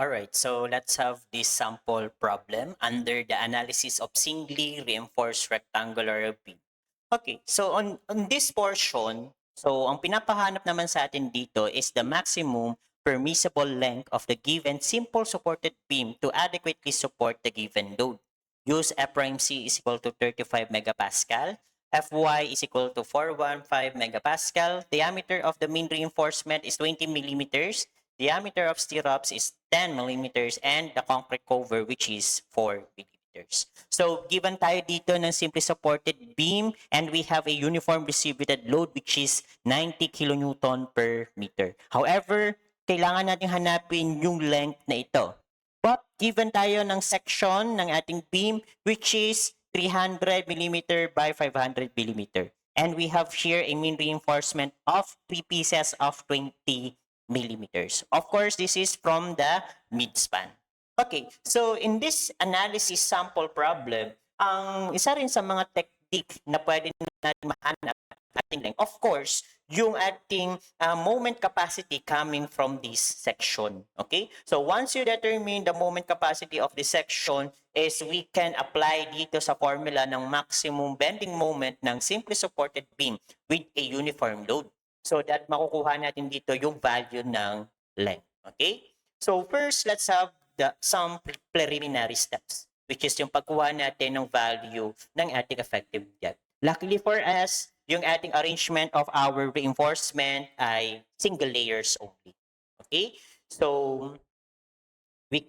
Alright, so let's have this sample problem under the analysis of singly reinforced rectangular beam. Okay, so on this portion, so ang pinapahanap naman sa atin dito is the maximum permissible length of the given simple supported beam to adequately support the given load. Use F prime C is equal to 35 megapascal, Fy is equal to 415 megapascal, diameter of the main reinforcement is 20 millimeters, diameter of stirrups is 10 millimeters, and the concrete cover which is 4 millimeters. So, given tayo dito ng simply supported beam and we have a uniform distributed load which is 90 kilonewton per meter. However, kailangan natin hanapin yung length na ito. But given tayo ng section ng ating beam which is 300 millimeter by 500 millimeter. And we have here a mean reinforcement of 3 pieces of 20 millimeters. Of course, this is from the midspan. Okay, so in this analysis sample problem, ang isa rin sa mga technique na pwede natin mahanap ating length, of course, yung ating moment capacity coming from this section. Okay? So once you determine the moment capacity of this section is we can apply dito sa formula ng maximum bending moment ng simply supported beam with a uniform load. So that makukuha natin dito yung value ng length. Okay? So first, let's have some preliminary steps, which is yung pagkuha natin ng value ng ating effective depth. Luckily for us, yung ating arrangement of our reinforcement ay single layers only. Okay? So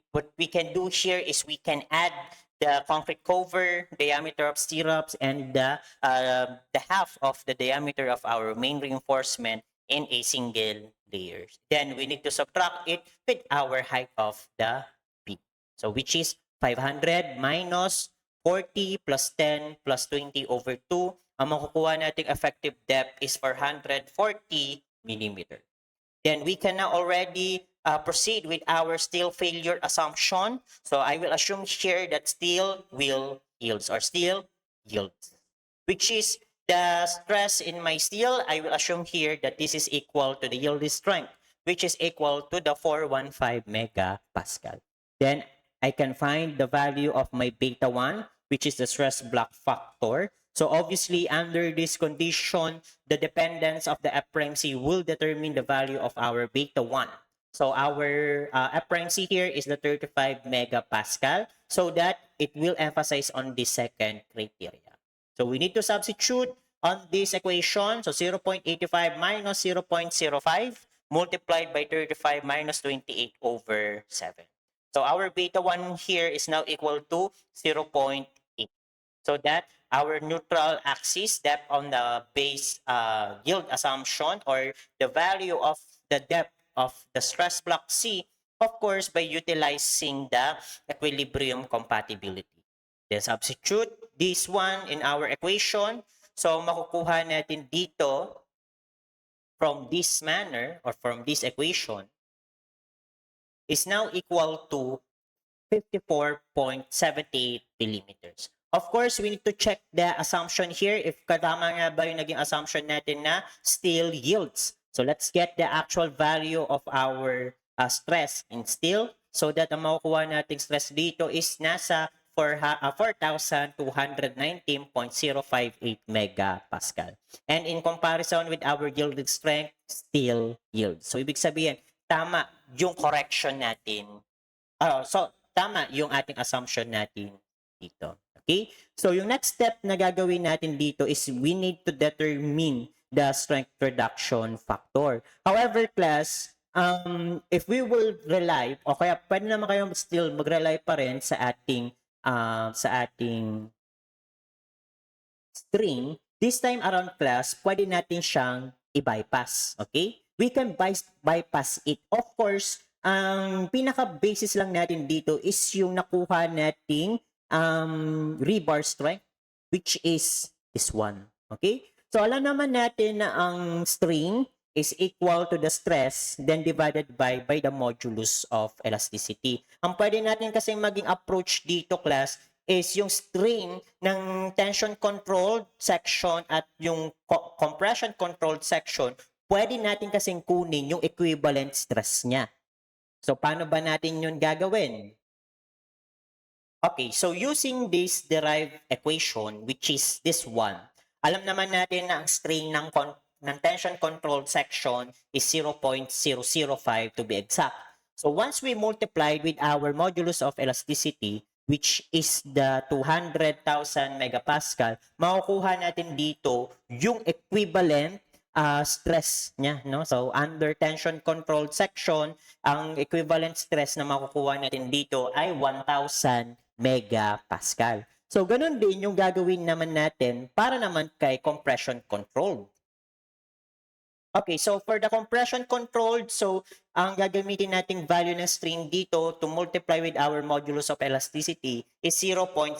what we can do here is we can add the concrete cover, diameter of stirrups, and the half of the diameter of our main reinforcement in a single layer. Then we need to subtract it with our height of the beam. So which is 500 minus 40 plus 10 plus 20 over 2. Ang makukuha nating effective depth is 440 millimeter. Then we can now already proceed with our steel failure assumption. So I will assume here that steel will yields or steel yields, which is the stress in my steel. I will assume here that this is equal to the yielding strength, which is equal to the 415 megapascal. Then I can find the value of my beta 1, which is the stress block factor. So obviously, under this condition, the dependence of the F prime C will determine the value of our beta 1. So our F prime C here is the 35 megapascal, so that it will emphasize on the second criteria. So we need to substitute on this equation. So 0.85 minus 0.05 multiplied by 35 minus 28 over 7. So our beta 1 here is now equal to 0.8. So that our neutral axis depth on the base yield assumption, or the value of the depth of the stress block C, of course, by utilizing the equilibrium compatibility. Then substitute this one in our equation. So makukuha natin dito from this manner or from this equation is now equal to 54.78 millimeters. Of course, we need to check the assumption here if katama nga ba yung naging assumption natin na steel yields. So let's get the actual value of our stress in steel, so that ang makukuha nating stress dito is nasa 4,219.058 megapascal. And in comparison with our yielding strength, steel yield. So ibig sabihin, tama yung correction natin. Tama yung ating assumption natin dito. Okay? So, yung next step na gagawin natin dito is we need to determine the strength reduction factor. However, class, if we will rely, o kaya pwede naman kayo still mag-rely pa rin sa ating string, this time around, class, pwede natin siyang i-bypass. Okay? We can bypass it. Of course, ang pinaka-basis lang natin dito is yung nakuha nating rebar strength, which is this one. Okay? So, alam naman natin na ang strain is equal to the stress then divided by the modulus of elasticity. Ang pwede natin kasi maging approach dito, class, is yung strain ng tension controlled section at yung compression controlled section, pwede natin kasing kunin yung equivalent stress niya. So, paano ba natin yun gagawin? Okay, so using this derived equation, which is this one, alam naman natin na ang strain ng tension controlled section is 0.005 to be exact. So once we multiplied with our modulus of elasticity, which is the 200,000 megapascal, makukuha natin dito yung equivalent stress niya, no? So under tension controlled section, ang equivalent stress na makukuha natin dito ay 1,000 megapascal. So, ganun din yung gagawin naman natin para naman kay compression control. Okay, so for the compression controlled, so ang gagamitin nating value ng strain dito to multiply with our modulus of elasticity is 0.002.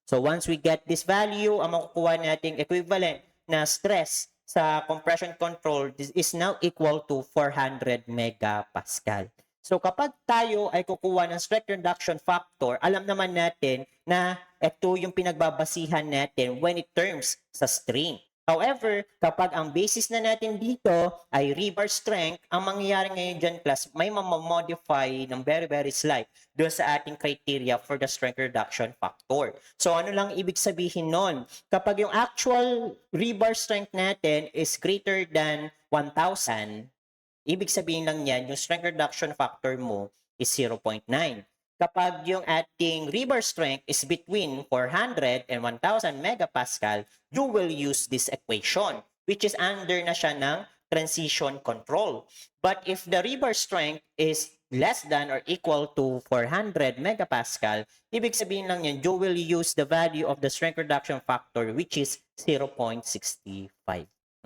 So once we get this value, ang makukuha nating equivalent na stress sa compression control is now equal to 400 megapascal. So kapag tayo ay kukuha ng stress reduction factor, alam naman natin na ito yung pinagbabasihan natin when it terms sa strain. However, kapag ang basis na natin dito ay rebar strength, ang mangyayari ngayon dyan class, may mamamodify ng very slight doon sa ating criteria for the strength reduction factor. So ano lang ibig sabihin nun? Kapag yung actual rebar strength natin is greater than 1,000, ibig sabihin lang yan, yung strength reduction factor mo is 0.9. Kapag yung ating rebar strength is between 400 and 1,000 megapascal, you will use this equation, which is under na siya ng transition control. But if the rebar strength is less than or equal to 400 megapascal, ibig sabihin lang yan, you will use the value of the strength reduction factor, which is 0.65.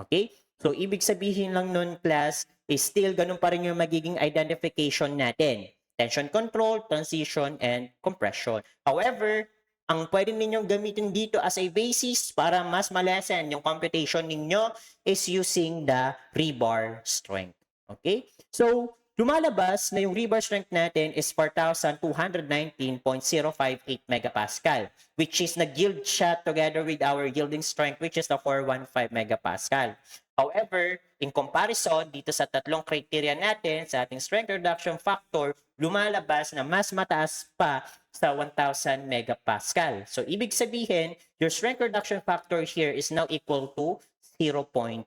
Okay? So, ibig sabihin lang nun, class, is still ganun pa rin yung magiging identification natin. Tension control, transition, and compression. However, ang pwede ninyong gamitin dito as a basis para mas malesen yung computation ninyo is using the rebar strength. Okay? So, lumalabas na yung rebar strength natin is 4,219.058 megapascal, which is nag-yield siya together with our yielding strength, which is the 415 megapascal. However, in comparison dito sa tatlong criteria natin sa ating strength reduction factor, lumalabas na mas mataas pa sa 1,000 megapascal. So, ibig sabihin, your strength reduction factor here is now equal to 0.9.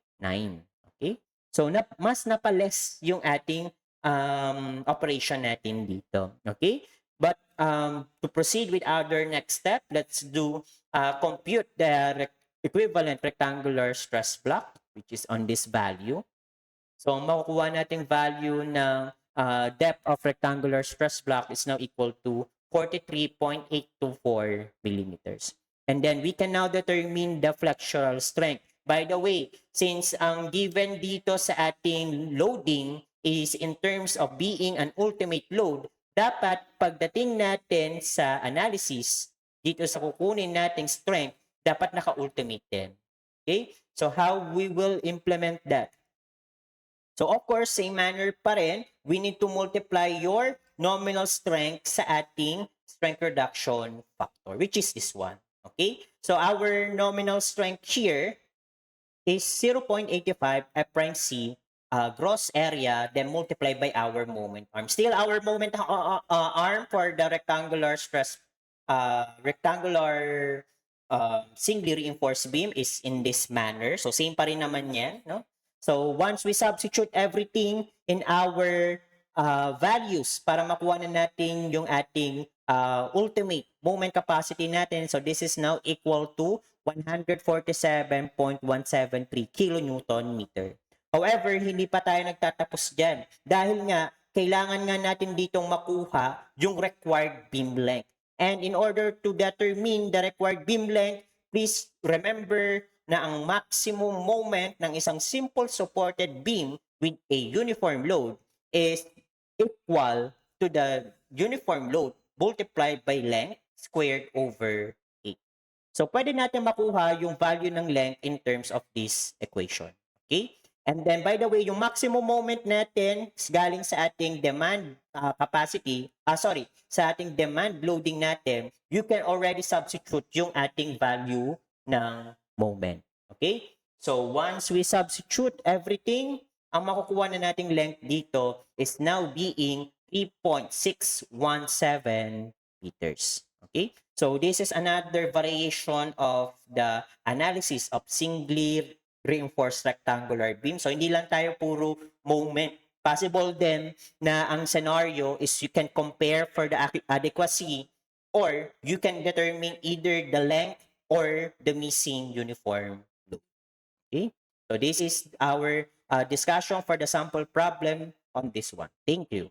Okay? So, mas napaless yung ating operation natin dito. Okay? But to proceed with our next step, let's do compute the equivalent rectangular stress block, which is on this value. So, makukuha nating value ng depth of rectangular stress block is now equal to 43.824 millimeters. And then we can now determine the flexural strength. By the way, since ang given dito sa ating loading is in terms of being an ultimate load, dapat pagdating natin sa analysis dito sa kukunin nating strength, dapat naka-ultimate din. Okay? So how we will implement that? So of course, same manner pa rin, we need to multiply your nominal strength sa ating strength reduction factor, which is this one. Okay? So our nominal strength here is 0.85 F prime C gross area, then multiplied by our moment arm. Still our moment arm for the rectangular stress, rectangular singly reinforced beam is in this manner. So same pa rin naman yan, no? So once we substitute everything in our values para makuha na natin yung ating ultimate moment capacity natin. So this is now equal to 147.173 kilonewton meter. However, hindi pa tayo nagtatapos dyan. Dahil nga, kailangan nga natin ditong makuha yung required beam length. And in order to determine the required beam length, please remember na ang maximum moment ng isang simple supported beam with a uniform load is equal to the uniform load multiplied by length squared over 8. So, pwede natin makuha yung value ng length in terms of this equation. Okay? And then, by the way, yung maximum moment natin is galing sa ating demand capacity, sa ating demand loading natin, you can already substitute yung ating value ng moment. Okay? So, once we substitute everything, ang makukuha na nating length dito is now being 3.617 meters. Okay? So this is another variation of the analysis of singly reinforced rectangular beam. So hindi lang tayo puro moment. Possible din na ang scenario is you can compare for the adequacy or you can determine either the length or the missing uniform loop. Okay? So this is our discussion for the sample problem on this one. Thank you.